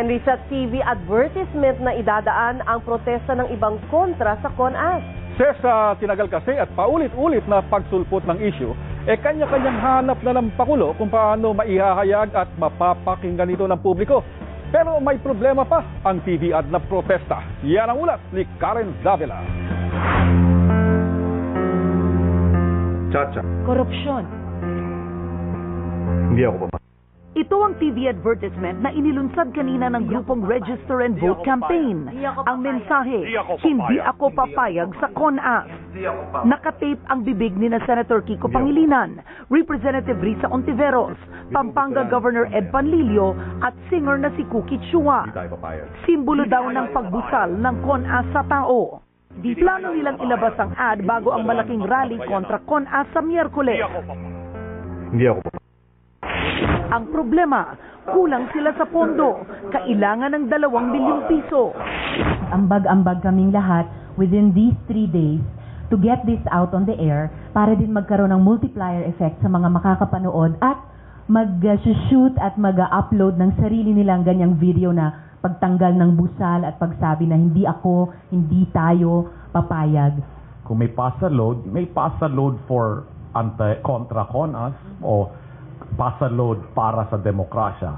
Henry, sa TV advertisement na idadaan ang protesta ng ibang kontra sa CONAS. Sa tinagal kasi at paulit-ulit na pagsulpot ng issue, kanya-kanyang hanap na ng Pangulo kung paano maihahayag at mapapakinggan ito ng publiko. Pero may problema pa ang TV ad na protesta. Yan ang ulat ni Karen Davila. Chacha. Korupsyon. Hindi ako pa. Ito ang TV advertisement na inilunsad kanina ng grupong Register and Vote Campaign. Ang mensahe, hindi ako papayag sa CONAS. Nakatape ang bibig ni na Senator Kiko Pangilinan, Representative Risa Ontiveros, Pampanga Governor Ed Panlilio at singer na si Cookie Chua. Simbolo daw ng pagbusal ng CONAS sa tao. Plano nilang ilabas ang ad bago ang malaking rally kontra CONAS sa Miyerkules. Hindi ako pa. Ang problema, kulang sila sa pondo. Kailangan ng 2 milyong piso. Ambag-ambag kaming lahat within these 3 days to get this out on the air para din magkaroon ng multiplier effect sa mga makakapanood at mag-shoot at mag-upload ng sarili nilang ganyang video na pagtanggal ng busal at pagsabi na hindi ako, hindi tayo papayag. Kung may pasa load for kontra CONAS o pasa load para sa demokrasya.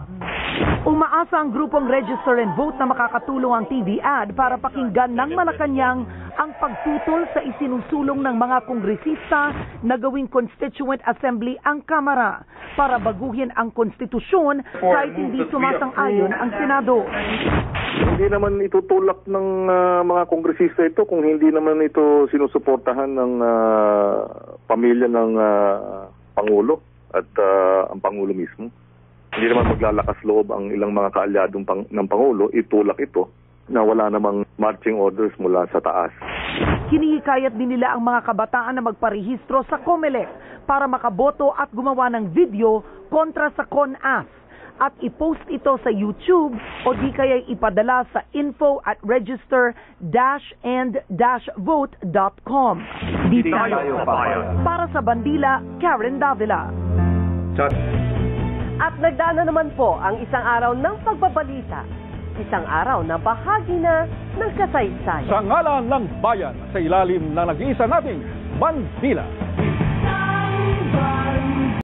Umaasa ang grupong Register and Vote na makakatulong ang TV ad para pakinggan ng Malacanang ang pagtutol sa isinusulong ng mga kongresista na gawing Constituent Assembly ang Kamara para baguhin ang konstitusyon kahit hindi sumasang-ayon ang Senado. Hindi naman itutulak ng mga kongresista ito kung hindi naman ito sinusuportahan ng pamilya ng Pangulo at ang Pangulo mismo. Hindi naman maglalakas loob ang ilang mga kaalyadong ng Pangulo, itulak ito na wala namang marching orders mula sa taas. Hinihikayat din nila ang mga kabataan na magparehistro sa COMELEC para makaboto at gumawa ng video kontra sa CONAS at i-post ito sa YouTube o di kaya ipadala sa info@register-and-vote.com. Dito para sa Bandila, Karen Davila. At nagdaan na naman po ang isang araw ng pagbabalita. Isang araw na bahagi na ng kasaysayan. Sa ngalan ng bayan, sa ilalim ng nag-iisa nating Bandila.